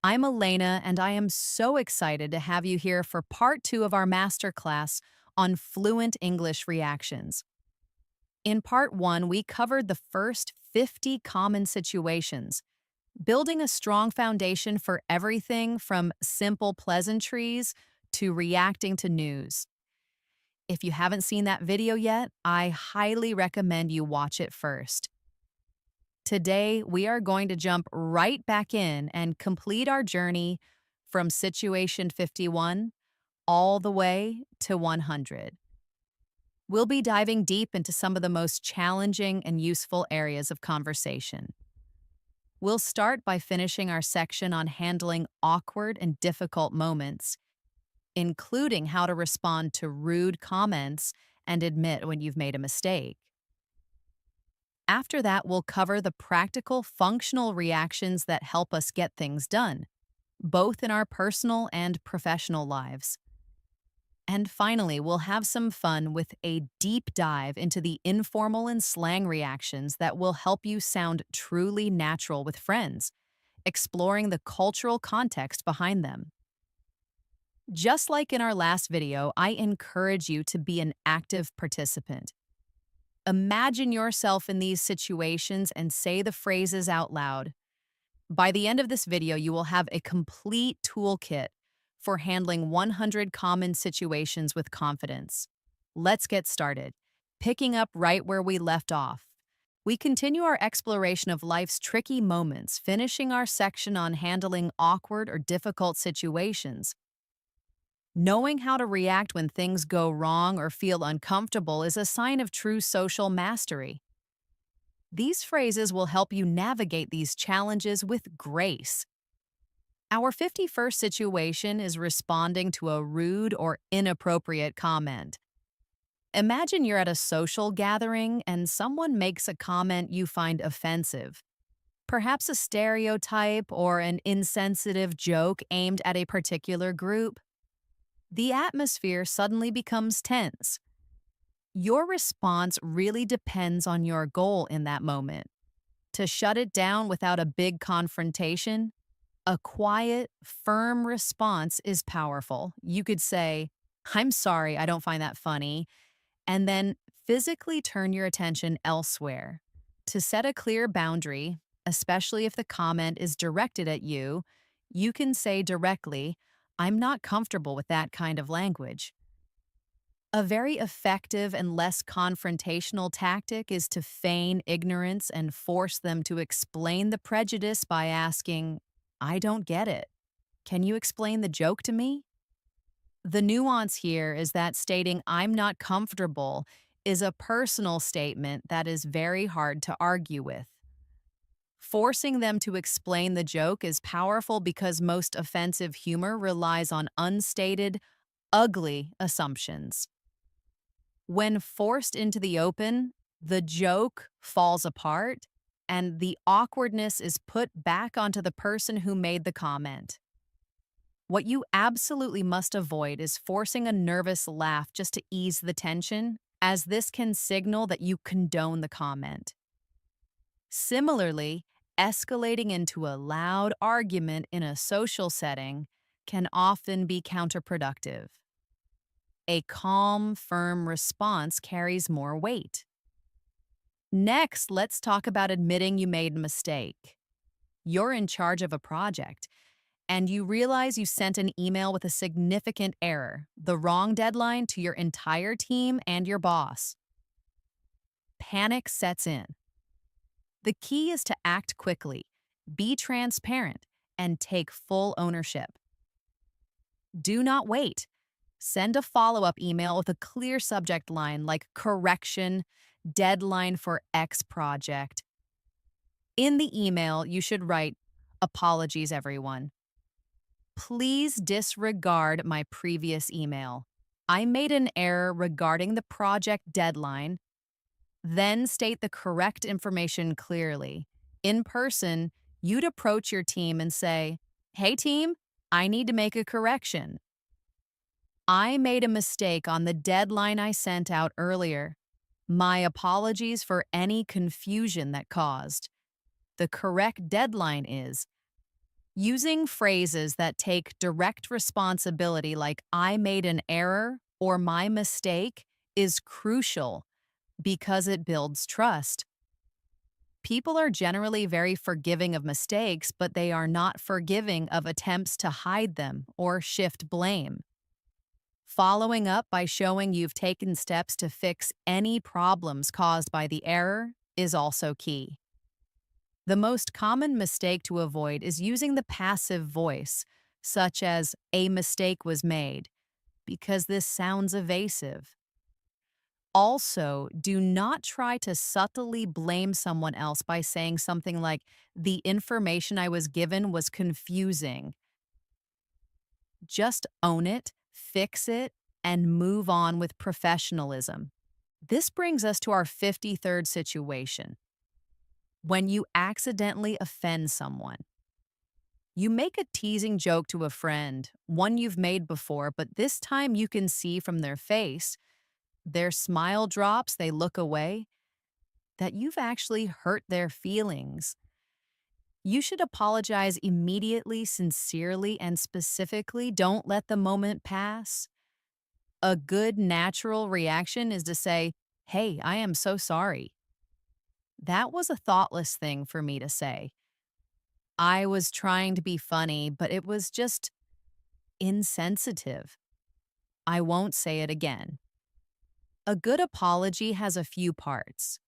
I'm Elena, and I am so excited to have you here for part two of our masterclass on fluent English reactions. In part one, we covered the first 50 common situations, building a strong foundation for everything from simple pleasantries to reacting to news. If you haven't seen that video yet, I highly recommend you watch it first. Today, we are going to jump right back in and complete our journey from situation 51 all the way to 100. We'll be diving deep into some of the most challenging and useful areas of conversation. We'll start by finishing our section on handling awkward and difficult moments, including how to respond to rude comments and admit when you've made a mistake. After that, we'll cover the practical, functional reactions that help us get things done, both in our personal and professional lives. And finally, we'll have some fun with a deep dive into the informal and slang reactions that will help you sound truly natural with friends, exploring the cultural context behind them. Just like in our last video, I encourage you to be an active participant. Imagine yourself in these situations and say the phrases out loud. By the end of this video, you will have a complete toolkit for handling 100 common situations with confidence. Let's get started. Picking up right where we left off. We continue our exploration of life's tricky moments, finishing our section on handling awkward or difficult situations. Knowing how to react when things go wrong or feel uncomfortable is a sign of true social mastery. These phrases will help you navigate these challenges with grace. Our 51st situation is responding to a rude or inappropriate comment. Imagine you're at a social gathering and someone makes a comment you find offensive. Perhaps a stereotype or an insensitive joke aimed at a particular group. The atmosphere suddenly becomes tense. Your response really depends on your goal in that moment. To shut it down without a big confrontation, a quiet, firm response is powerful. You could say, "I'm sorry, I don't find that funny," and then physically turn your attention elsewhere. To set a clear boundary, especially if the comment is directed at you, you can say directly, "I'm not comfortable with that kind of language." A very effective and less confrontational tactic is to feign ignorance and force them to explain the prejudice by asking, "I don't get it. Can you explain the joke to me?" The nuance here is that stating "I'm not comfortable" is a personal statement that is very hard to argue with. Forcing them to explain the joke is powerful because most offensive humor relies on unstated, ugly assumptions. When forced into the open, the joke falls apart and the awkwardness is put back onto the person who made the comment. What you absolutely must avoid is forcing a nervous laugh just to ease the tension, as this can signal that you condone the comment. Similarly, escalating into a loud argument in a social setting can often be counterproductive. A calm, firm response carries more weight. Next, let's talk about admitting you made a mistake. You're in charge of a project, and you realize you sent an email with a significant error, the wrong deadline to your entire team and your boss. Panic sets in. The key is to act quickly, be transparent, and take full ownership. Do not wait. Send a follow-up email with a clear subject line like "correction, deadline for X project." In the email, you should write, "Apologies, everyone. Please disregard my previous email. I made an error regarding the project deadline." Then state the correct information clearly. In person, you'd approach your team and say, "Hey team, I need to make a correction. I made a mistake on the deadline I sent out earlier. My apologies for any confusion that caused. The correct deadline is..." Using phrases that take direct responsibility, like I made an error or my mistake, is crucial because it builds trust. People are generally very forgiving of mistakes, but they are not forgiving of attempts to hide them or shift blame. Following up by showing you've taken steps to fix any problems caused by the error is also key. The most common mistake to avoid is using the passive voice, such as a mistake was made, because this sounds evasive. Also, do not try to subtly blame someone else by saying something like, the information I was given was confusing. Just own it, fix it, and move on with professionalism. This brings us to our 53rd situation. When you accidentally offend someone. You make a teasing joke to a friend, one you've made before, but this time you can see from their face, their smile drops, they look away, that you've actually hurt their feelings. You should apologize immediately, sincerely, and specifically. Don't let the moment pass. A good natural reaction is to say, hey, I am so sorry. That was a thoughtless thing for me to say. I was trying to be funny, but it was just insensitive. I won't say it again. A good apology has a few parts.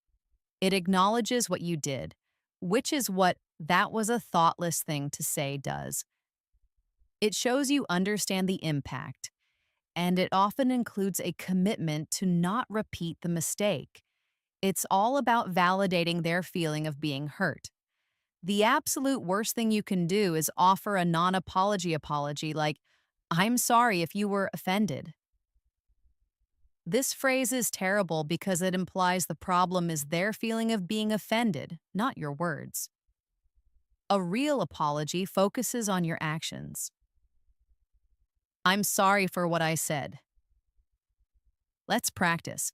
It acknowledges what you did, which is what that was a thoughtless thing to say does. It shows you understand the impact, and it often includes a commitment to not repeat the mistake. It's all about validating their feeling of being hurt. The absolute worst thing you can do is offer a non-apology apology like, I'm sorry if you were offended. This phrase is terrible because it implies the problem is their feeling of being offended, not your words. A real apology focuses on your actions. I'm sorry for what I said. Let's practice.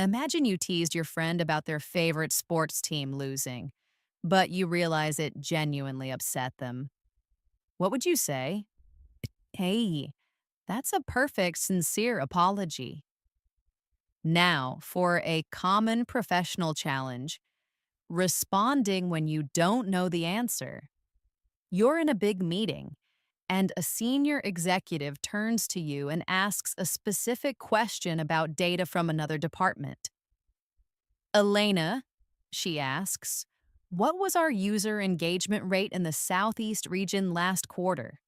Imagine you teased your friend about their favorite sports team losing, but you realize it genuinely upset them. What would you say? Hey, that's a perfect, sincere apology. Now, for a common professional challenge, responding when you don't know the answer. You're in a big meeting, and a senior executive turns to you and asks a specific question about data from another department. Elena, she asks, what was our user engagement rate in the Southeast region last quarter?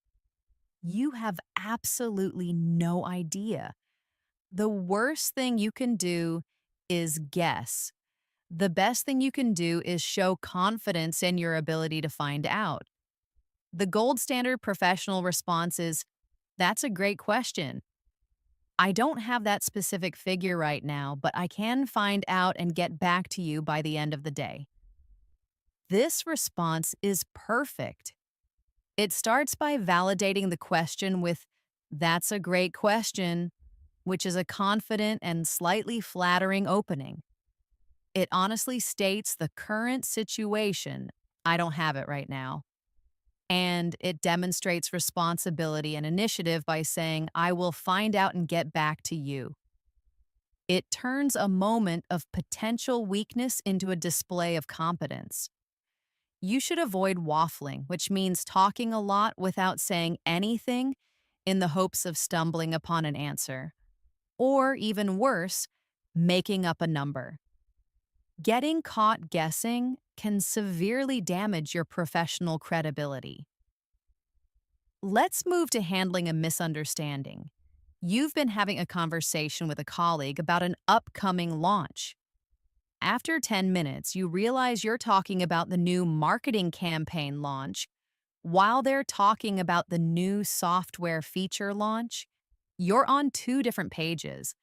You have absolutely no idea. The worst thing you can do is guess. The best thing you can do is show confidence in your ability to find out. The gold standard professional response is, that's a great question. I don't have that specific figure right now, but I can find out and get back to you by the end of the day. This response is perfect. It starts by validating the question with, that's a great question, which is a confident and slightly flattering opening. It honestly states the current situation. I don't have it right now. And it demonstrates responsibility and initiative by saying, I will find out and get back to you. It turns a moment of potential weakness into a display of competence. You should avoid waffling, which means talking a lot without saying anything in the hopes of stumbling upon an answer. Or even worse, making up a number. Getting caught guessing can severely damage your professional credibility. Let's move to handling a misunderstanding. You've been having a conversation with a colleague about an upcoming launch. After 10 minutes, you realize you're talking about the new marketing campaign launch while they're talking about the new software feature launch. You're on two different pages.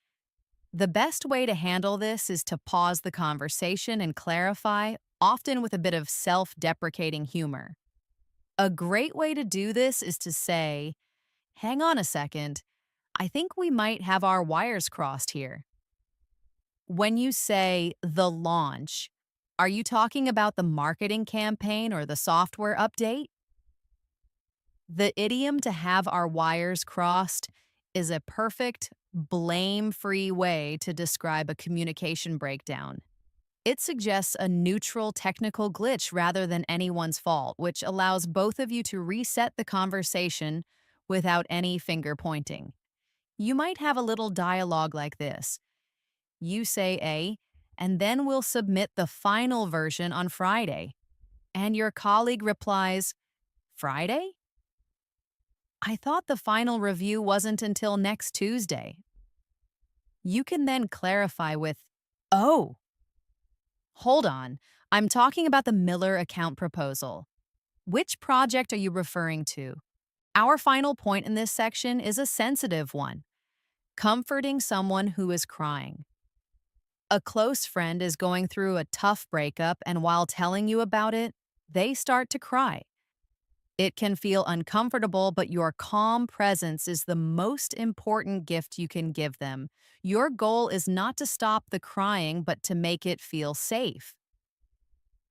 The best way to handle this is to pause the conversation and clarify, often with a bit of self-deprecating humor. A great way to do this is to say, hang on a second, I think we might have our wires crossed here. When you say the launch, are you talking about the marketing campaign or the software update? The idiom to have our wires crossed is a perfect, blame free way to describe a communication breakdown. It suggests a neutral technical glitch rather than anyone's fault, which allows both of you to reset the conversation without any finger pointing. You might have a little dialogue like this. You say A, and then we'll submit the final version on Friday. And your colleague replies, Friday? I thought the final review wasn't until next Tuesday. You can then clarify with, Oh, hold on. I'm talking about the Miller account proposal. Which project are you referring to? Our final point in this section is a sensitive one, comforting someone who is crying. A close friend is going through a tough breakup, and while telling you about it, they start to cry. It can feel uncomfortable, but your calm presence is the most important gift you can give them. Your goal is not to stop the crying, but to make it feel safe.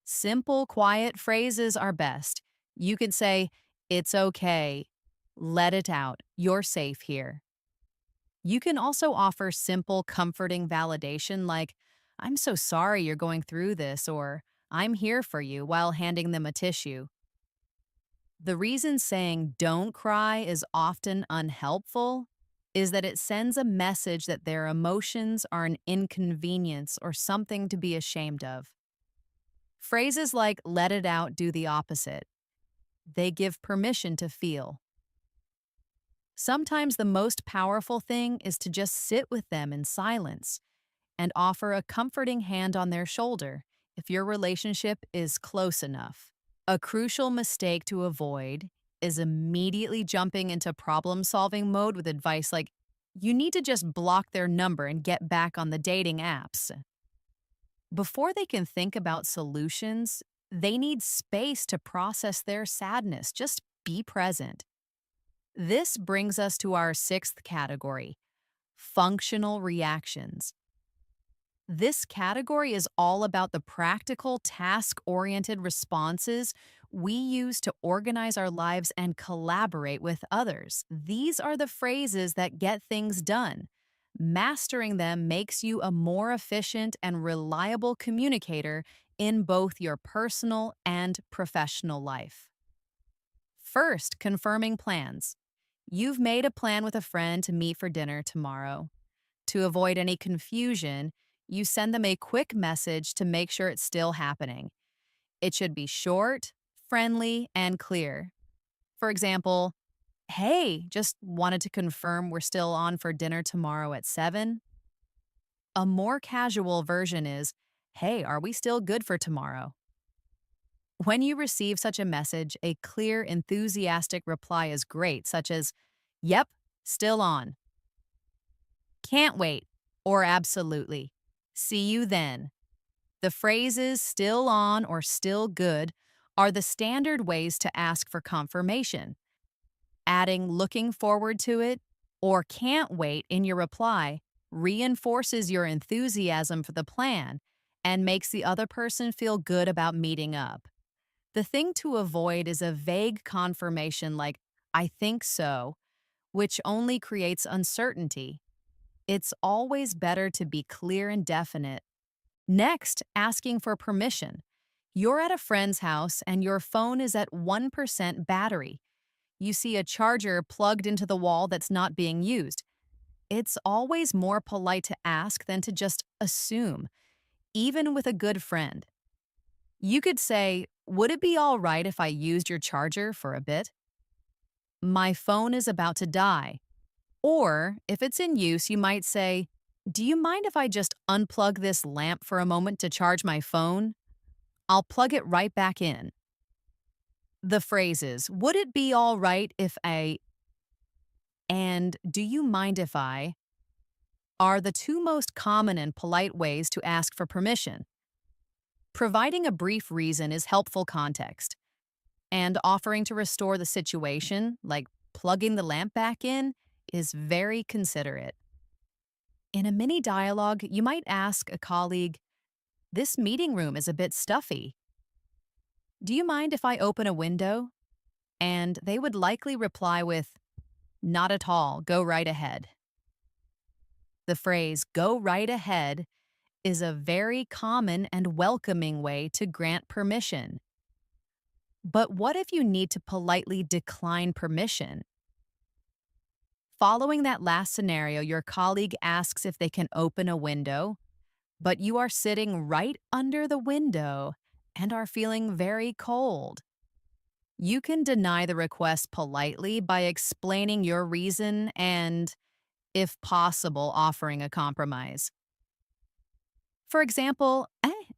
Simple, quiet phrases are best. You could say, It's okay. Let it out. You're safe here. You can also offer simple, comforting validation like, I'm so sorry you're going through this, or I'm here for you, while handing them a tissue. The reason saying don't cry is often unhelpful is that it sends a message that their emotions are an inconvenience or something to be ashamed of. Phrases like let it out do the opposite. They give permission to feel. Sometimes the most powerful thing is to just sit with them in silence and offer a comforting hand on their shoulder if your relationship is close enough. A crucial mistake to avoid is immediately jumping into problem solving mode with advice like, you need to just block their number and get back on the dating apps. Before they can think about solutions, they need space to process their sadness. Just be present. This brings us to our sixth category, functional reactions. This category is all about the practical, task-oriented responses we use to organize our lives and collaborate with others. These are the phrases that get things done. Mastering them makes you a more efficient and reliable communicator in both your personal and professional life. First, confirming plans. You've made a plan with a friend to meet for dinner tomorrow. To avoid any confusion, you send them a quick message to make sure it's still happening. It should be short, friendly, and clear. For example, hey, just wanted to confirm we're still on for dinner tomorrow at 7. A more casual version is, hey, are we still good for tomorrow? When you receive such a message, a clear, enthusiastic reply is great, such as, yep, still on. Can't wait, or absolutely. See you then. The phrases still on or still good are the standard ways to ask for confirmation. Adding looking forward to it or can't wait in your reply reinforces your enthusiasm for the plan and makes the other person feel good about meeting up. The thing to avoid is a vague confirmation like, I think so, which only creates uncertainty. It's always better to be clear and definite. Next, asking for permission. You're at a friend's house and your phone is at 1% battery. You see a charger plugged into the wall that's not being used. It's always more polite to ask than to just assume, even with a good friend. You could say, would it be all right if I used your charger for a bit? My phone is about to die. Or, if it's in use, you might say, do you mind if I just unplug this lamp for a moment to charge my phone? I'll plug it right back in. The phrases, would it be all right if I, and do you mind if I, are the two most common and polite ways to ask for permission. Providing a brief reason is helpful context, and offering to restore the situation, like plugging the lamp back in, is very considerate. In a mini dialogue, you might ask a colleague, this meeting room is a bit stuffy. Do you mind if I open a window? and they would likely reply with, "Not at all, go right ahead." The phrase, "go right ahead," is a very common and welcoming way to grant permission. But what if you need to politely decline permission? Following that last scenario, your colleague asks if they can open a window, but you are sitting right under the window and are feeling very cold. You can deny the request politely by explaining your reason and, if possible, offering a compromise. For example,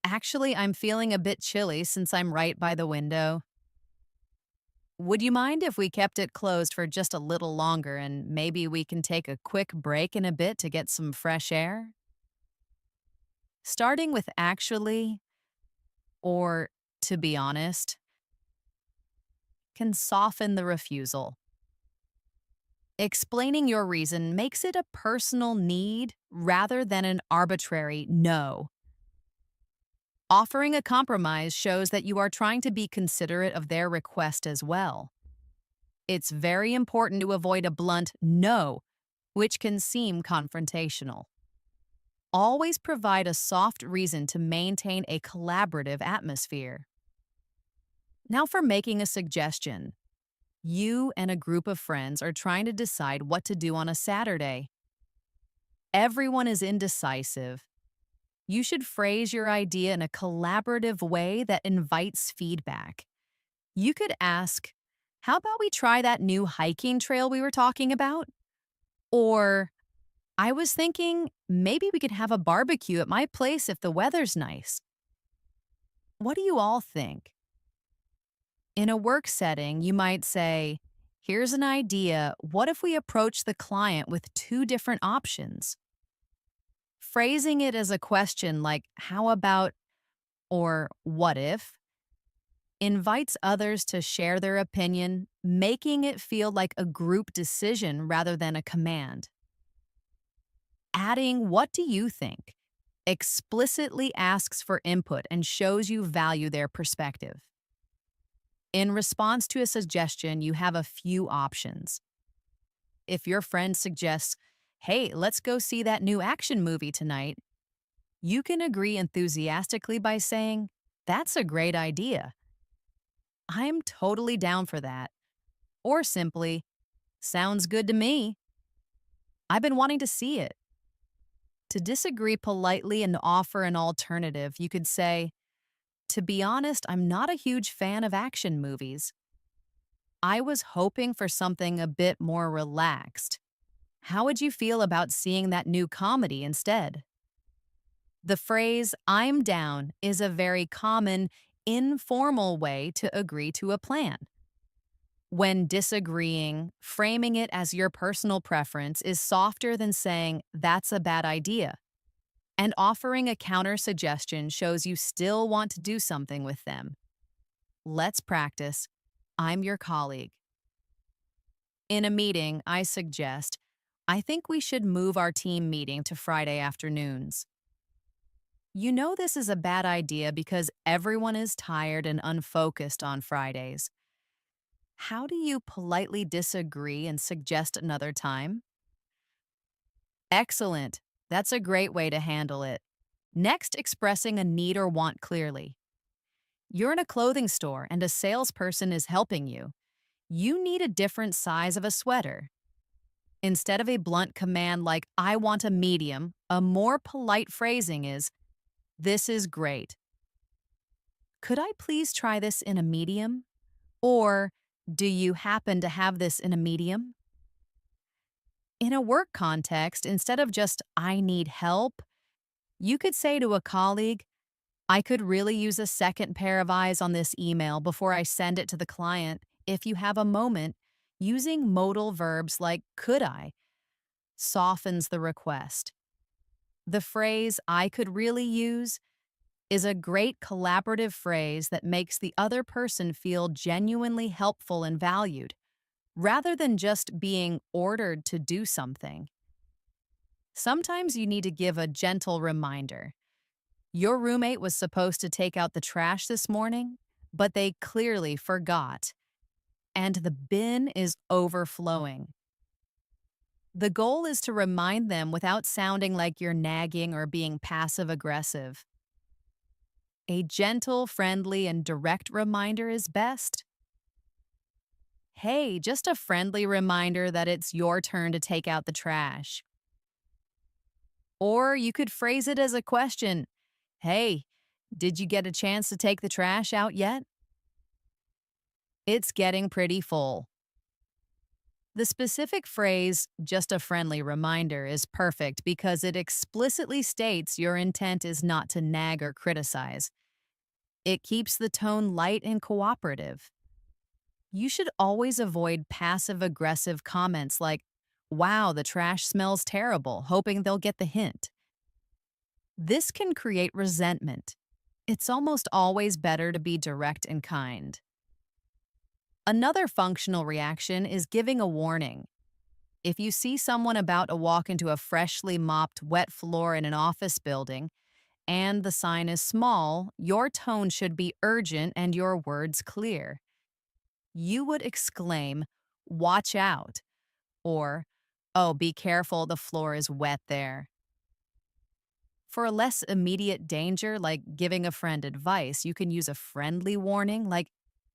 actually, I'm feeling a bit chilly since I'm right by the window. Would you mind if we kept it closed for just a little longer and maybe we can take a quick break in a bit to get some fresh air? Starting with actually or to be honest can soften the refusal. Explaining your reason makes it a personal need rather than an arbitrary no. Offering a compromise shows that you are trying to be considerate of their request as well. It's very important to avoid a blunt no, which can seem confrontational. Always provide a soft reason to maintain a collaborative atmosphere. Now, for making a suggestion. You and a group of friends are trying to decide what to do on a Saturday. Everyone is indecisive. You should phrase your idea in a collaborative way that invites feedback. You could ask, "How about we try that new hiking trail we were talking about?" Or, "I was thinking maybe we could have a barbecue at my place if the weather's nice." What do you all think? In a work setting, you might say, "Here's an idea. What if we approach the client with two different options?" Phrasing it as a question like, "How about," or "What if," invites others to share their opinion, making it feel like a group decision rather than a command. Adding "What do you think?" explicitly asks for input and shows you value their perspective. In response to a suggestion, you have a few options. If your friend suggests, "Hey, let's go see that new action movie tonight," you can agree enthusiastically by saying, "That's a great idea. I'm totally down for that." Or simply, "Sounds good to me. I've been wanting to see it." To disagree politely and offer an alternative, you could say, "To be honest, I'm not a huge fan of action movies. I was hoping for something a bit more relaxed. How would you feel about seeing that new comedy instead?" The phrase, "I'm down," is a very common, informal way to agree to a plan. When disagreeing, framing it as your personal preference is softer than saying, "That's a bad idea." And offering a counter suggestion shows you still want to do something with them. Let's practice. I'm your colleague. In a meeting, I suggest, "I think we should move our team meeting to Friday afternoons." You know this is a bad idea because everyone is tired and unfocused on Fridays. How do you politely disagree and suggest another time? Excellent. That's a great way to handle it. Next, expressing a need or want clearly. You're in a clothing store and a salesperson is helping you. You need a different size of a sweater. Instead of a blunt command like, "I want a medium," a more polite phrasing is, "This is great. Could I please try this in a medium?" Or, "Do you happen to have this in a medium?" In a work context, instead of just, "I need help," you could say to a colleague, "I could really use a second pair of eyes on this email before I send it to the client. If you have a moment," using modal verbs like "could I" softens the request. The phrase "I could really use" is a great collaborative phrase that makes the other person feel genuinely helpful and valued, rather than just being ordered to do something. Sometimes you need to give a gentle reminder. Your roommate was supposed to take out the trash this morning, but they clearly forgot. and the bin is overflowing. The goal is to remind them without sounding like you're nagging or being passive aggressive. A gentle, friendly, and direct reminder is best. Hey, just a friendly reminder that it's your turn to take out the trash. Or you could phrase it as a question. Hey, did you get a chance to take the trash out yet? It's getting pretty full. The specific phrase, just a friendly reminder, is perfect because it explicitly states your intent is not to nag or criticize. It keeps the tone light and cooperative. You should always avoid passive aggressive comments like, wow, the trash smells terrible, hoping they'll get the hint. This can create resentment. It's almost always better to be direct and kind. Another functional reaction is giving a warning. If you see someone about to walk into a freshly mopped wet floor in an office building and the sign is small, your tone should be urgent and your words clear. You would exclaim, "Watch out," or, "Oh, be careful, the floor is wet there." For a less immediate danger, like giving a friend advice, you can use a friendly warning like,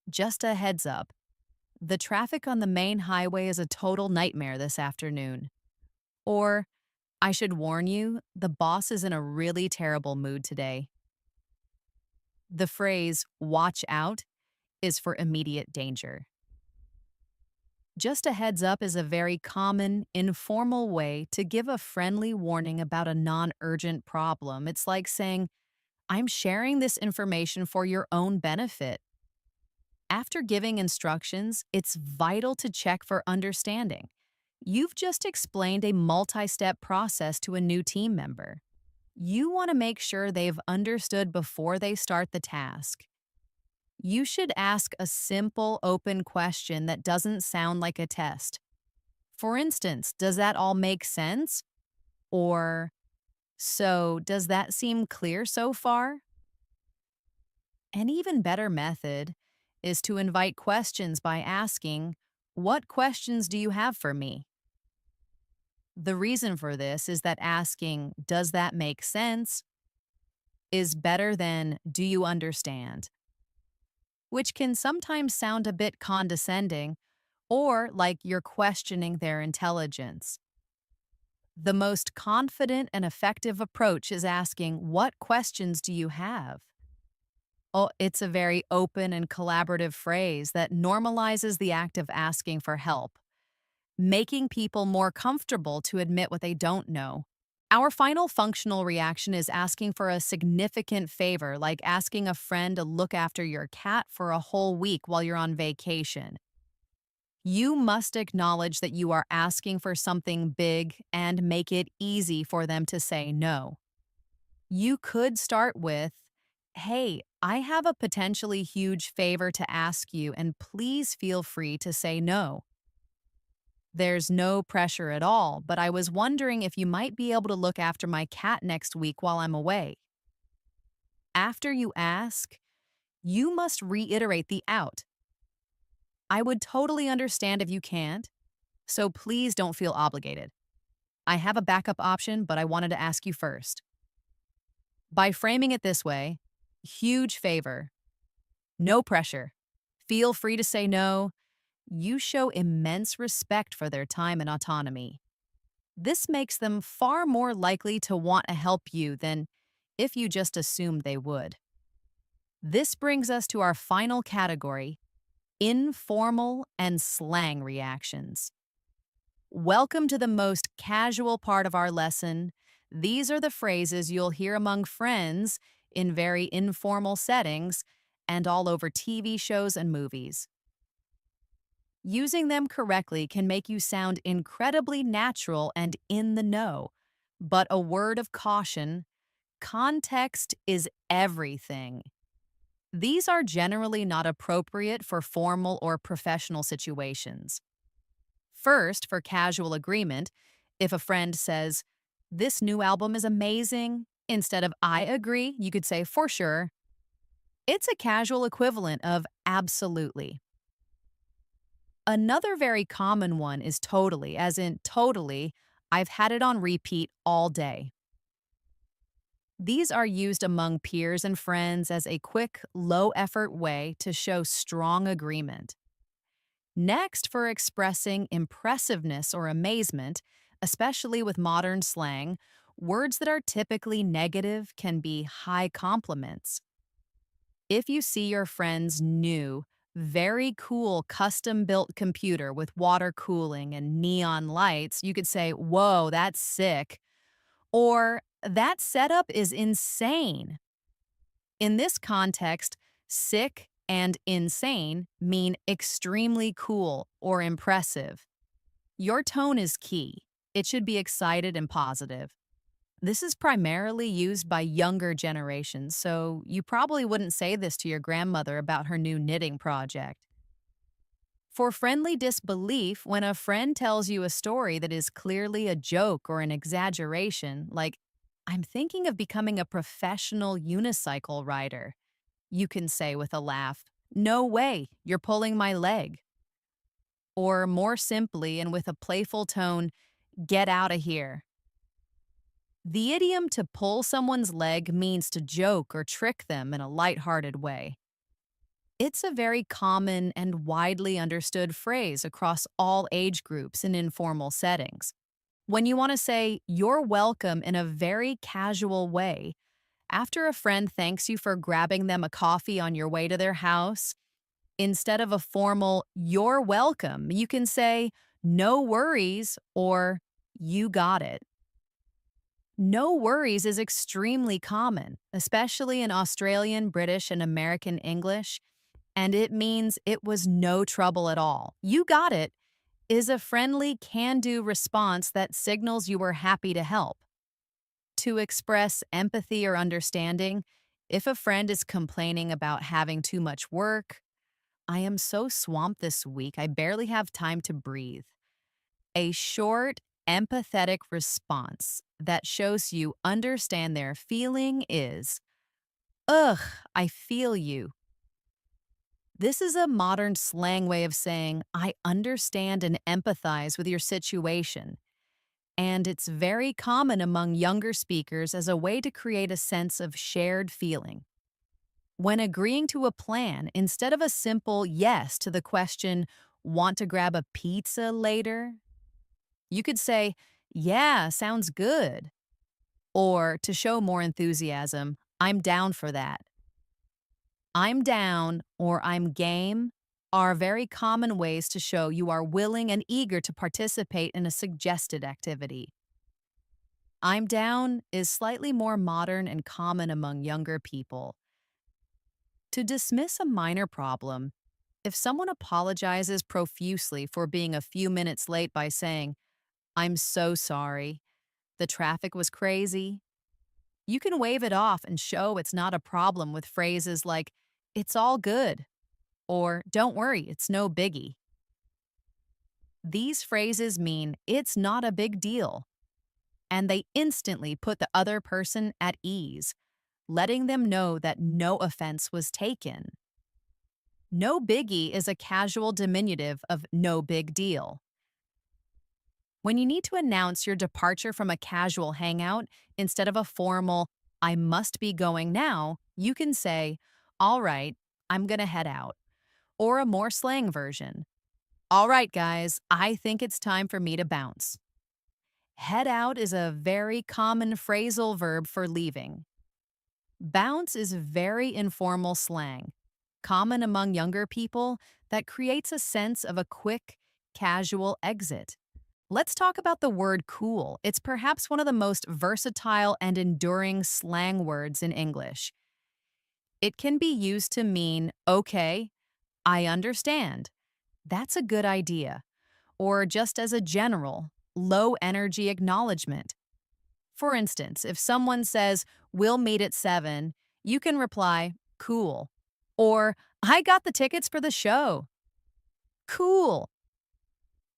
"Just a heads up. The traffic on the main highway is a total nightmare this afternoon." Or, "I should warn you, the boss is in a really terrible mood today." The phrase, "watch out," is for immediate danger. Just a heads up is a very common, informal way to give a friendly warning about a non urgent problem. It's like saying, "I'm sharing this information for your own benefit." After giving instructions, it's vital to check for understanding. You've just explained a multi step process to a new team member. You want to make sure they've understood before they start the task. You should ask a simple, open question that doesn't sound like a test. For instance, does that all make sense? Or, so, does that seem clear so far? An even better method is to invite questions by asking, "What questions do you have for me?" The reason for this is that asking, "Does that make sense?" is better than, "Do you understand?" which can sometimes sound a bit condescending or like you're questioning their intelligence. The most confident and effective approach is asking, "What questions do you have?" Oh, it's a very open and collaborative phrase that normalizes the act of asking for help, making people more comfortable to admit what they don't know. Our final functional reaction is asking for a significant favor, like asking a friend to look after your cat for a whole week while you're on vacation. You must acknowledge that you are asking for something big and make it easy for them to say no. You could start with, "Hey, I have a potentially huge favor to ask you, and please feel free to say no. There's no pressure at all, but I was wondering if you might be able to look after my cat next week while I'm away." After you ask, you must reiterate the out. "I would totally understand if you can't, so please don't feel obligated. I have a backup option, but I wanted to ask you first." By framing it this way, huge favor, no pressure, feel free to say no, you show immense respect for their time and autonomy. This makes them far more likely to want to help you than if you just assumed they would. This brings us to our final category, informal and slang reactions. Welcome to the most casual part of our lesson. These are the phrases you'll hear among friends in very informal settings and all over TV shows and movies. Using them correctly can make you sound incredibly natural and in the know. But a word of caution, context is everything. These are generally not appropriate for formal or professional situations. First, for casual agreement, if a friend says, "This new album is amazing," instead of "I agree," you could say, "For sure." It's a casual equivalent of "absolutely." Another very common one is totally, as in totally, I've had it on repeat all day. These are used among peers and friends as a quick, low effort way to show strong agreement. Next, for expressing impressiveness or amazement, especially with modern slang, words that are typically negative can be high compliments. If you see your friend's new, very cool custom built computer with water cooling and neon lights, you could say, "Whoa, that's sick." Or, "That setup is insane." In this context, sick and insane mean extremely cool or impressive. Your tone is key. It should be excited and positive. This is primarily used by younger generations, so you probably wouldn't say this to your grandmother about her new knitting project. For friendly disbelief, when a friend tells you a story that is clearly a joke or an exaggeration, like, "I'm thinking of becoming a professional unicycle rider," you can say with a laugh, "No way, you're pulling my leg." Or more simply and with a playful tone, "Get out of here." The idiom to pull someone's leg means to joke or trick them in a lighthearted way. It's a very common and widely understood phrase across all age groups in informal settings. When you want to say "you're welcome" in a very casual way, after a friend thanks you for grabbing them a coffee on your way to their house, instead of a formal "you're welcome," you can say "no worries" or "you got it." No worries is extremely common, especially in Australian, British, and American English, and it means it was no trouble at all. "You got it" is a friendly, can do response that signals you were happy to help. To express empathy or understanding, if a friend is complaining about having too much work, "I am so swamped this week, I barely have time to breathe." A short, empathetic response that shows you understand their feeling is, "Ugh, I feel you." This is a modern slang way of saying, "I understand and empathize with your situation." And it's very common among younger speakers as a way to create a sense of shared feeling. When agreeing to a plan, instead of a simple yes to the question, "Want to grab a pizza later?" you could say, "Yeah, sounds good." Or to show more enthusiasm, "I'm down for that." "I'm down" or "I'm game" are very common ways to show you are willing and eager to participate in a suggested activity. "I'm down" is slightly more modern and common among younger people. To dismiss a minor problem, if someone apologizes profusely for being a few minutes late by saying, "I'm so sorry, the traffic was crazy," you can wave it off and show it's not a problem with phrases like, "It's all good," or "Don't worry, it's no biggie." These phrases mean it's not a big deal, and they instantly put the other person at ease, letting them know that no offense was taken. No biggie is a casual diminutive of no big deal. When you need to announce your departure from a casual hangout, instead of a formal, "I must be going now," you can say, "All right, I'm gonna head out." Or a more slang version, "All right, guys, I think it's time for me to bounce." Head out is a very common phrasal verb for leaving. Bounce is very informal slang, common among younger people, that creates a sense of a quick, casual exit. Let's talk about the word cool. It's perhaps one of the most versatile and enduring slang words in English. It can be used to mean, "Okay, I understand. That's a good idea," or just as a general, low energy acknowledgement. For instance, if someone says, "We'll meet at 7, you can reply, "Cool." Or, "I got the tickets for the show." Cool.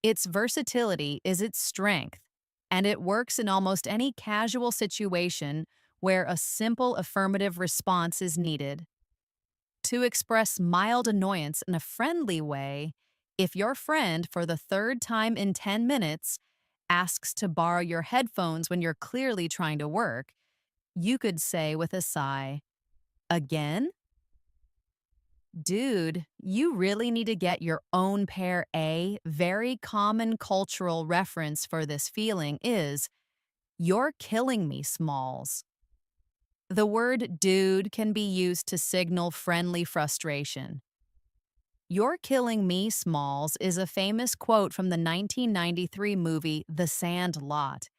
Its versatility is its strength, and it works in almost any casual situation where a simple affirmative response is needed. To express mild annoyance in a friendly way, If your friend, for the third time in 10 minutes, asks to borrow your headphones when you're clearly trying to work, you could say with a sigh, "Again? Dude, you really need to get your own pair." A very common cultural reference for this feeling is, "You're killing me, Smalls." The word dude can be used to signal friendly frustration. "You're killing me, Smalls" is a famous quote from the 1993 movie The Sandlot,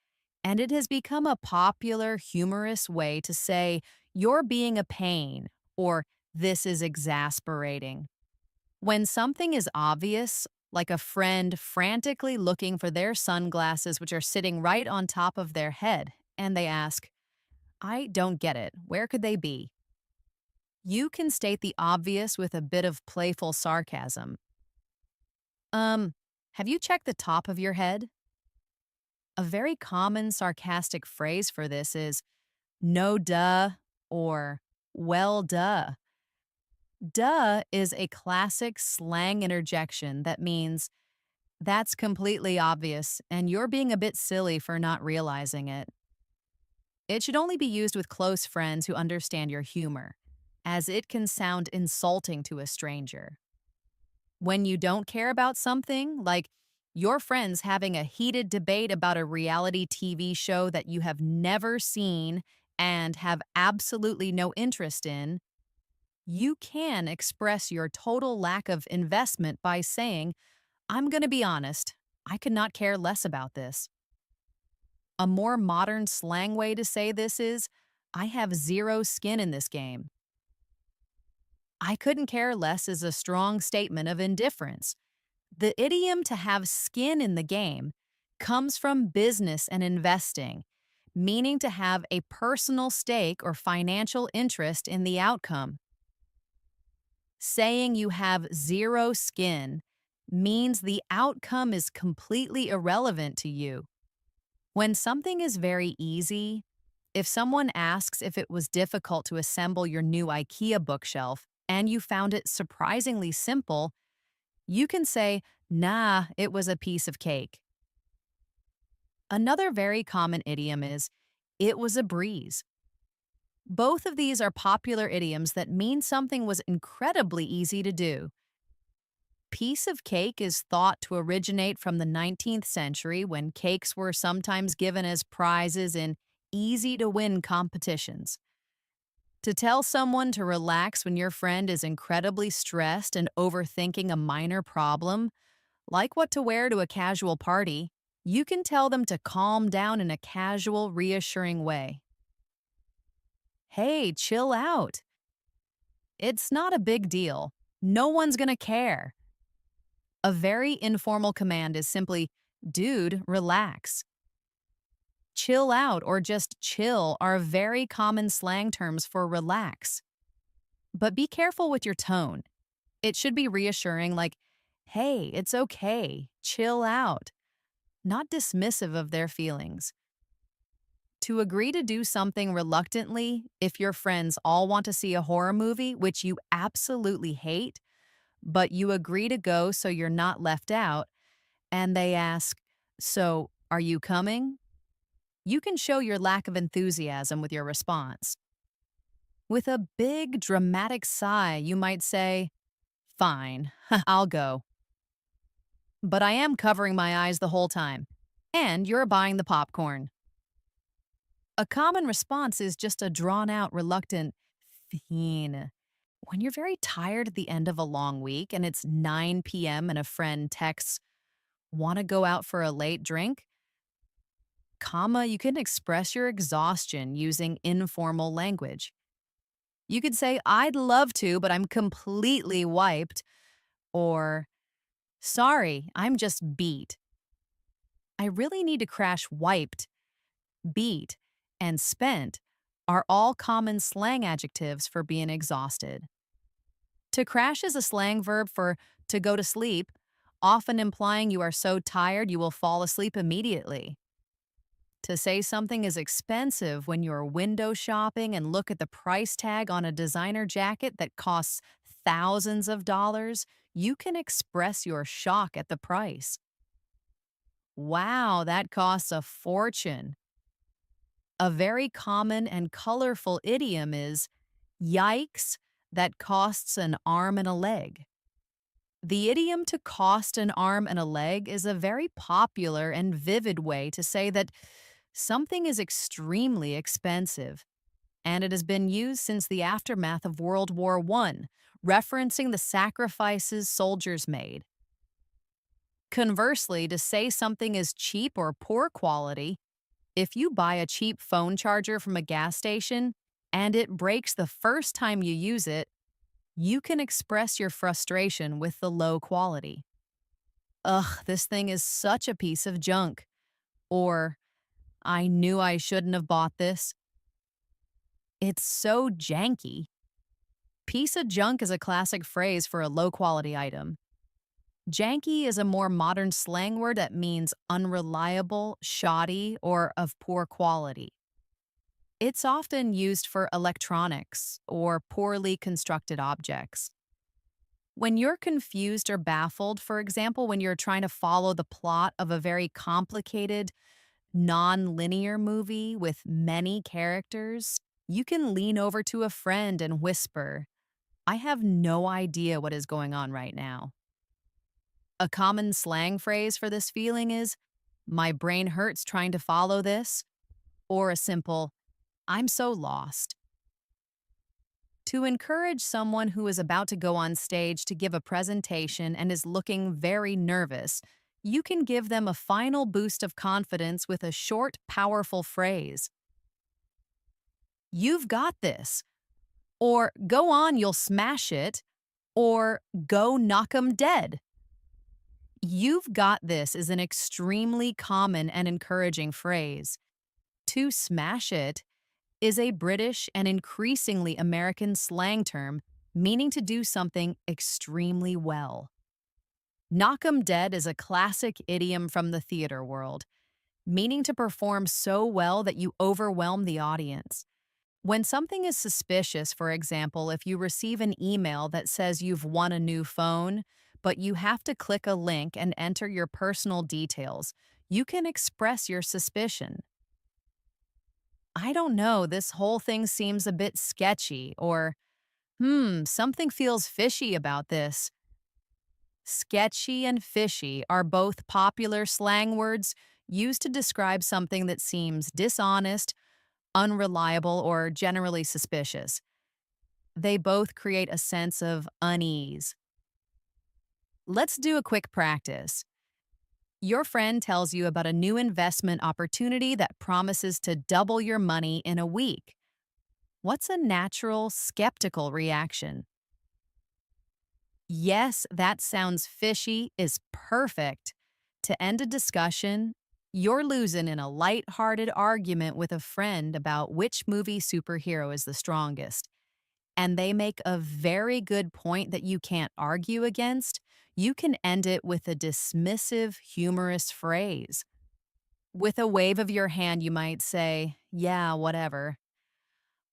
and it has become a popular, humorous way to say, "You're being a pain," or "This is exasperating." When something is obvious, like a friend frantically looking for their sunglasses, which are sitting right on top of their head, and they ask, "I don't get it. Where could they be?" You can state the obvious with a bit of playful sarcasm. Um, have you checked the top of your head? A very common sarcastic phrase for this is, "No duh," or "Well duh." Duh is a classic slang interjection that means, "That's completely obvious, and you're being a bit silly for not realizing it." It should only be used with close friends who understand your humor, as it can sound insulting to a stranger. When you don't care about something, like your friends having a heated debate about a reality TV show that you have never seen and have absolutely no interest in, you can express your total lack of investment by saying, "I'm going to be honest, I could not care less about this." A more modern slang way to say this is, "I have zero skin in this game." "I couldn't care less" is a strong statement of indifference. The idiom "to have skin in the game" comes from business and investing, meaning to have a personal stake or financial interest in the outcome. Saying you have zero skin means the outcome is completely irrelevant to you. When something is very easy, if someone asks if it was difficult to assemble your new IKEA bookshelf and you found it surprisingly simple, you can say, "Nah, it was a piece of cake." Another very common idiom is, "It was a breeze." Both of these are popular idioms that mean something was incredibly easy to do. Piece of cake is thought to originate from the 19th century when cakes were sometimes given as prizes in easy to win competitions. To tell someone to relax when your friend is incredibly stressed and overthinking a minor problem, like what to wear to a casual party, you can tell them to calm down in a casual, reassuring way. "Hey, chill out. It's not a big deal. No one's gonna care." A very informal command is simply, "Dude, relax." Chill out or just chill are very common slang terms for relax. But be careful with your tone. It should be reassuring, like, "Hey, it's okay. Chill out." Not dismissive of their feelings. To agree to do something reluctantly, if your friends all want to see a horror movie, which you absolutely hate, but you agree to go so you're not left out, and they ask, "So, are you coming?" You can show your lack of enthusiasm with your response. With a big, dramatic sigh, you might say, "Fine, I'll go. But I am covering my eyes the whole time. And you're buying the popcorn." A common response is just a drawn out, reluctant, "Fine." When you're very tired at the end of a long week and it's 9 p.m. and a friend texts, "Want to go out for a late drink?" You can express your exhaustion using informal language. You could say, "I'd love to, but I'm completely wiped," or, "Sorry, I'm just beat." I really need to crash. Wiped, beat, and spent are all common slang adjectives for being exhausted. To crash is a slang verb for to go to sleep, often implying you are so tired you will fall asleep immediately. To say something is expensive when you're window shopping and look at the price tag on a designer jacket that costs thousands of dollars, you can express your shock at the price. Wow, that costs a fortune. A very common and colorful idiom is, yikes, that costs an arm and a leg. The idiom to cost an arm and a leg is a very popular and vivid way to say that something is extremely expensive, and it has been used since the aftermath of World War I, referencing the sacrifices soldiers made. Conversely, to say something is cheap or poor quality, if you buy a cheap phone charger from a gas station and it breaks the first time you use it, you can express your frustration with the low quality. Ugh, this thing is such a piece of junk. Or, I knew I shouldn't have bought this. It's so janky. Piece of junk is a classic phrase for a low quality item. Janky is a more modern slang word that means unreliable, shoddy, or of poor quality. It's often used for electronics or poorly constructed objects. When you're confused or baffled, for example, when you're trying to follow the plot of a very complicated, non-linear movie with many characters, you can lean over to a friend and whisper, I have no idea what is going on right now. A common slang phrase for this feeling is, my brain hurts trying to follow this, or a simple, I'm so lost. To encourage someone who is about to go on stage to give a presentation and is looking very nervous, you can give them a final boost of confidence with a short, powerful phrase. You've got this. Or go on, you'll smash it. Or go knock 'em dead. You've got this is an extremely common and encouraging phrase. To smash it is a British and increasingly American slang term meaning to do something extremely well. Knock 'em dead is a classic idiom from the theater world, meaning to perform so well that you overwhelm the audience. When something is suspicious, for example, if you receive an email that says you've won a new phone, but you have to click a link and enter your personal details, you can express your suspicion. I don't know, this whole thing seems a bit sketchy, or, something feels fishy about this. Sketchy and fishy are both popular slang words used to describe something that seems dishonest, unreliable, or generally suspicious. They both create a sense of unease. Let's do a quick practice. Your friend tells you about a new investment opportunity that promises to double your money in a week. What's a natural, skeptical reaction? Yes, that sounds fishy is perfect. To end a discussion, you're losing in a light-hearted argument with a friend about which movie superhero is the strongest, and they make a very good point that you can't argue against. You can end it with a dismissive, humorous phrase. With a wave of your hand, you might say, yeah, whatever.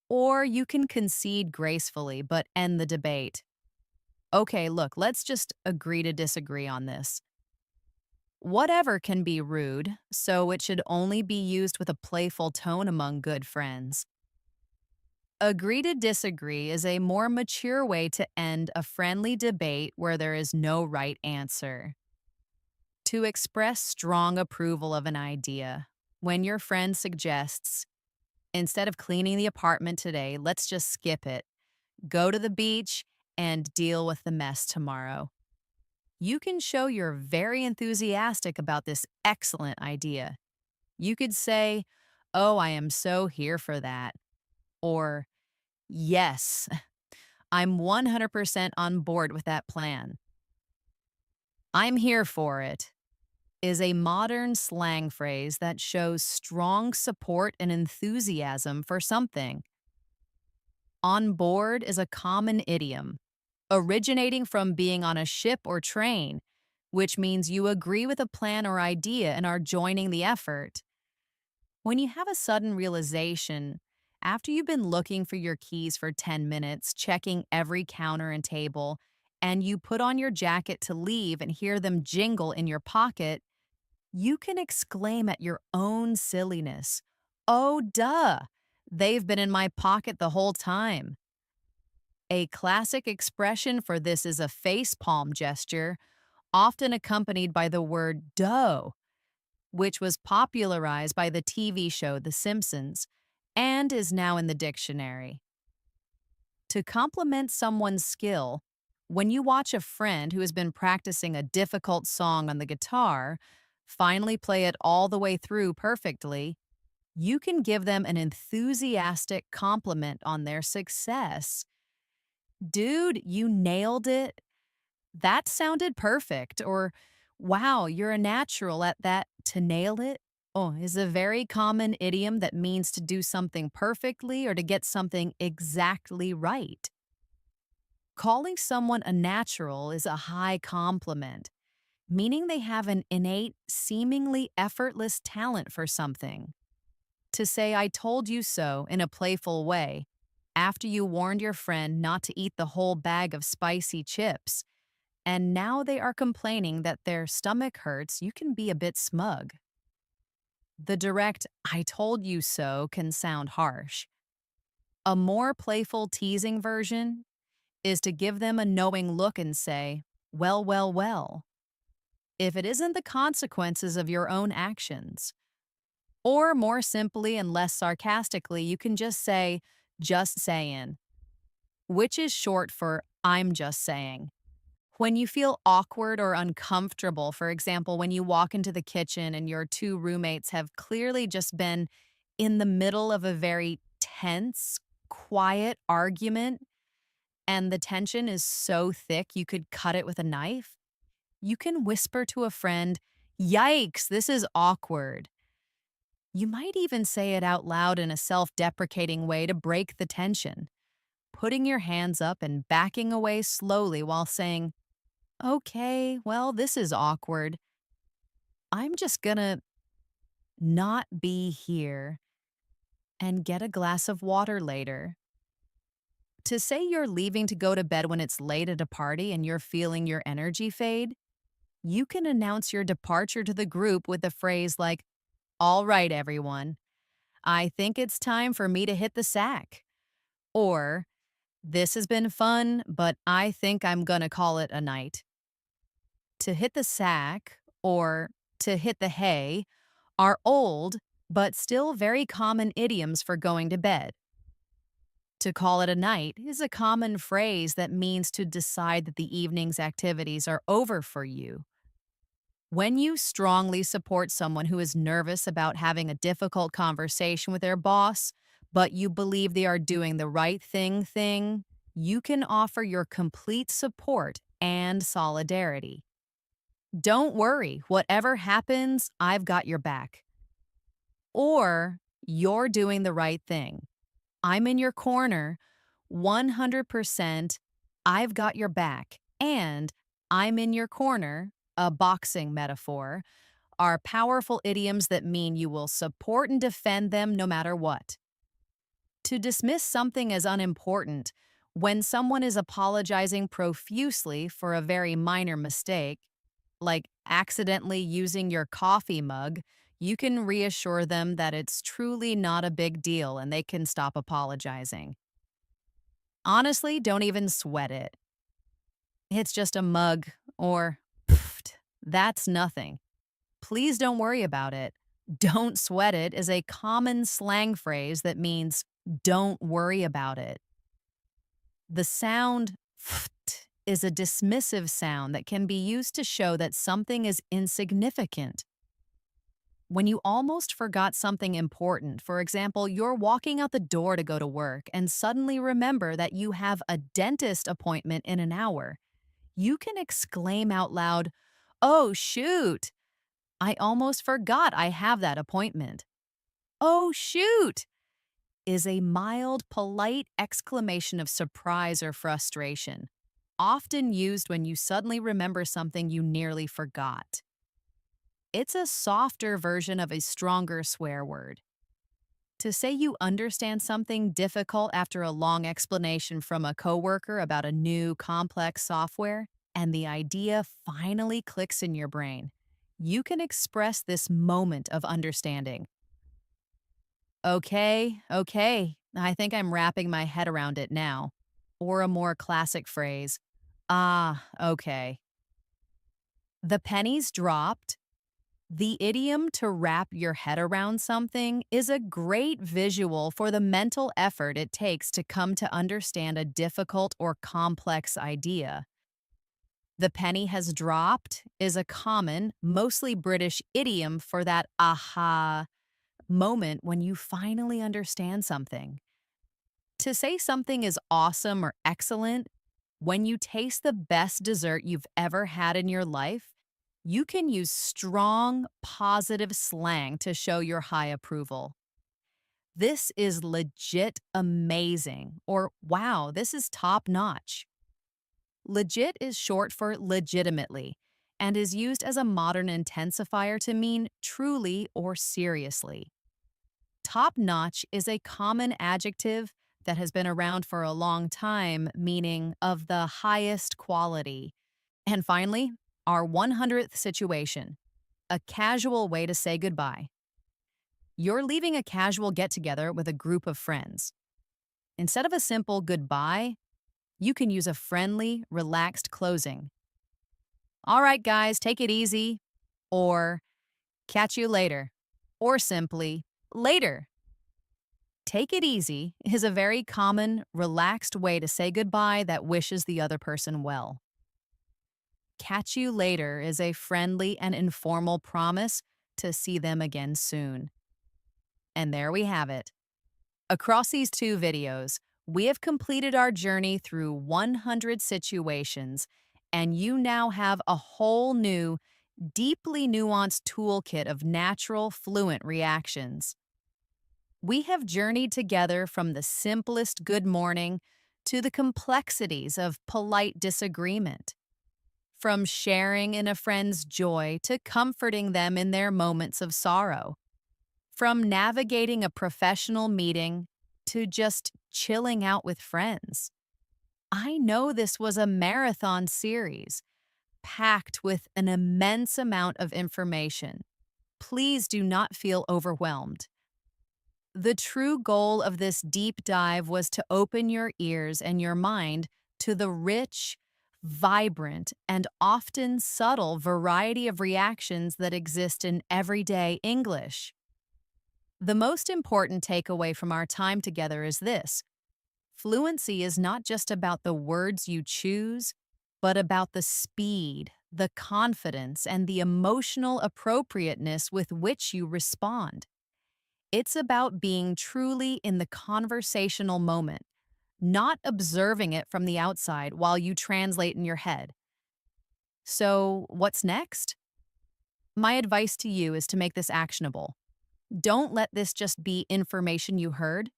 Or you can concede gracefully but end the debate. Okay, look, let's just agree to disagree on this. Whatever can be rude, so it should only be used with a playful tone among good friends. Agree to disagree is a more mature way to end a friendly debate where there is no right answer. To express strong approval of an idea, when your friend suggests, instead of cleaning the apartment today, let's just skip it, go to the beach, and deal with the mess tomorrow. You can show you're very enthusiastic about this excellent idea. You could say, oh, I am so here for that. Or, yes, I'm 100% on board with that plan. I'm here for it is a modern slang phrase that shows strong support and enthusiasm for something. On board is a common idiom, originating from being on a ship or train, which means you agree with a plan or idea and are joining the effort. When you have a sudden realization, after you've been looking for your keys for 10 minutes, checking every counter and table, and you put on your jacket to leave and hear them jingle in your pocket, you can exclaim at your own silliness. Oh, duh! They've been in my pocket the whole time. A classic expression for this is a face palm gesture, often accompanied by the word dough, which was popularized by the TV show The Simpsons and is now in the dictionary. To compliment someone's skill, when you watch a friend who has been practicing a difficult song on the guitar finally play it all the way through perfectly, you can give them an enthusiastic compliment on their success. Dude, you nailed it. That sounded perfect. Or, wow, you're a natural at that. To nail it, oh, is a very common idiom that means to do something perfectly or to get something exactly right. Calling someone a natural is a high compliment, meaning they have an innate, seemingly effortless talent for something. To say, I told you so in a playful way, after you warned your friend not to eat the whole bag of spicy chips, and now they are complaining that their stomach hurts, you can be a bit smug. The direct, I told you so can sound harsh. A more playful teasing version is to give them a knowing look and say, well, well, well, if it isn't the consequences of your own actions. Or more simply and less sarcastically, you can just say, just saying, which is short for I'm just saying. When you feel awkward or uncomfortable, for example, when you walk into the kitchen and your two roommates have clearly just been in the middle of a very tense, quiet argument, and the tension is so thick you could cut it with a knife, you can whisper to a friend, yikes, this is awkward. You might even say it out loud in a self deprecating way to break the tension, putting your hands up and backing away slowly while saying, okay, well, this is awkward. I'm just gonna not be here and get a glass of water later. To say you're leaving to go to bed when it's late at a party and you're feeling your energy fade, you can announce your departure to the group with a phrase like, all right, everyone, I think it's time for me to hit the sack. Or, this has been fun, but I think I'm gonna call it a night. To hit the sack, or to hit the hay, are old but still very common idioms for going to bed. To call it a night is a common phrase that means to decide that the evening's activities are over for you. When you strongly support someone who is nervous about having a difficult conversation with their boss, but you believe they are doing the right thing, you can offer your complete support and solidarity. Don't worry, whatever happens, I've got your back. Or, you're doing the right thing. I'm in your corner, 100%, I've got your back, and I'm in your corner, a boxing metaphor, are powerful idioms that mean you will support and defend them no matter what. To dismiss something as unimportant when someone is apologizing profusely for a very minor mistake, like accidentally using your coffee mug, you can reassure them that it's truly not a big deal and they can stop apologizing. Honestly, don't even sweat it. It's just a mug, or "Pfft, that's nothing. Please don't worry about it." Don't sweat it is a common slang phrase that means don't worry about it. The sound "pfft" is a dismissive sound that can be used to show that something is insignificant. When you almost forgot something important, for example, you're walking out the door to go to work and suddenly remember that you have a dentist appointment in an hour, you can exclaim out loud, oh, shoot! I almost forgot I have that appointment. Oh, shoot! Is a mild, polite exclamation of surprise or frustration, often used when you suddenly remember something you nearly forgot. It's a softer version of a stronger swear word. To say you understand something difficult after a long explanation from a coworker about a new complex software, and the idea finally clicks in your brain. You can express this moment of understanding. Okay, I think I'm wrapping my head around it now. Or a more classic phrase, okay. The pennies dropped. The idiom to wrap your head around something is a great visual for the mental effort it takes to come to understand a difficult or complex idea. The penny has dropped is a common, mostly British idiom for that aha moment when you finally understand something. To say something is awesome or excellent, when you taste the best dessert you've ever had in your life, you can use strong, positive slang to show your high approval. This is legit amazing, or wow, this is top notch. Legit is short for legitimately and is used as a modern intensifier to mean truly or seriously. Top notch is a common adjective that has been around for a long time, meaning of the highest quality. And finally, our 100th situation, a casual way to say goodbye. You're leaving a casual get together with a group of friends. Instead of a simple goodbye, you can use a friendly, relaxed closing. All right, guys, take it easy. Or catch you later. Or simply, later. Take it easy is a very common, relaxed way to say goodbye that wishes the other person well. Catch you later is a friendly and informal promise to see them again soon. And there we have it. Across these two videos, we have completed our journey through 100 situations, and you now have a whole new, deeply nuanced toolkit of natural, fluent reactions. We have journeyed together from the simplest good morning to the complexities of polite disagreement, from sharing in a friend's joy to comforting them in their moments of sorrow, from navigating a professional meeting to just chilling out with friends. I know this was a marathon series, packed with an immense amount of information. Please do not feel overwhelmed. The true goal of this deep dive was to open your ears and your mind to the rich, vibrant, and often subtle variety of reactions that exist in everyday English. The most important takeaway from our time together is this: fluency is not just about the words you choose, but about the speed, the confidence, and the emotional appropriateness with which you respond. It's about being truly in the conversational moment, not observing it from the outside while you translate in your head. So, what's next? My advice to you is to make this actionable. Don't let this just be information you heard.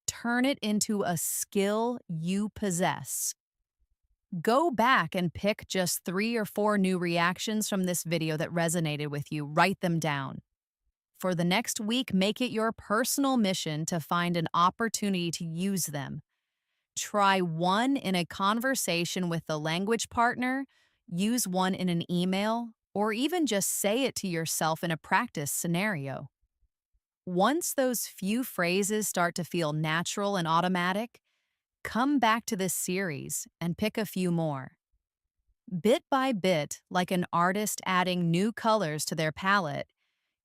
Turn it into a skill you possess. Go back and pick just 3 or 4 new reactions from this video that resonated with you. Write them down. For the next week, make it your personal mission to find an opportunity to use them. Try one in a conversation with the language partner, use one in an email, or even just say it to yourself in a practice scenario. Once those few phrases start to feel natural and automatic, come back to this series and pick a few more. Bit by bit, like an artist adding new colors to their palette,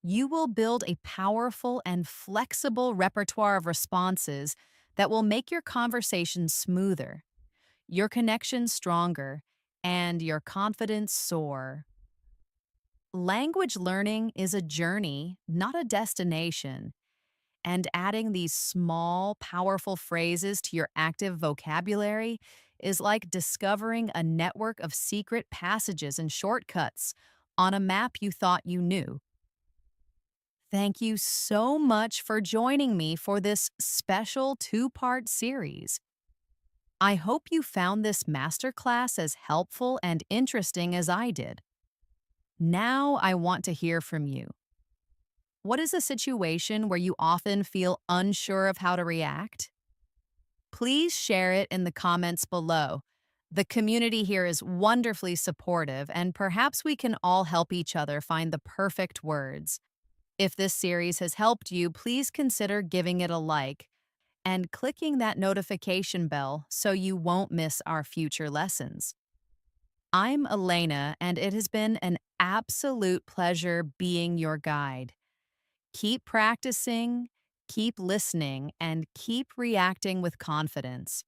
you will build a powerful and flexible repertoire of responses that will make your conversation smoother, your connection stronger, and your confidence soar. Language learning is a journey, not a destination, and adding these small, powerful phrases to your active vocabulary is like discovering a network of secret passages and shortcuts on a map you thought you knew. Thank you so much for joining me for this special 2-part series. I hope you found this masterclass as helpful and interesting as I did. Now I want to hear from you. What is a situation where you often feel unsure of how to react? Please share it in the comments below. The community here is wonderfully supportive, and perhaps we can all help each other find the perfect words. If this series has helped you, please consider giving it a like and clicking that notification bell so you won't miss our future lessons. I'm Elena, and it has been an absolute pleasure being your guide. Keep practicing, keep listening, and keep reacting with confidence.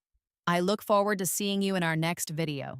I look forward to seeing you in our next video.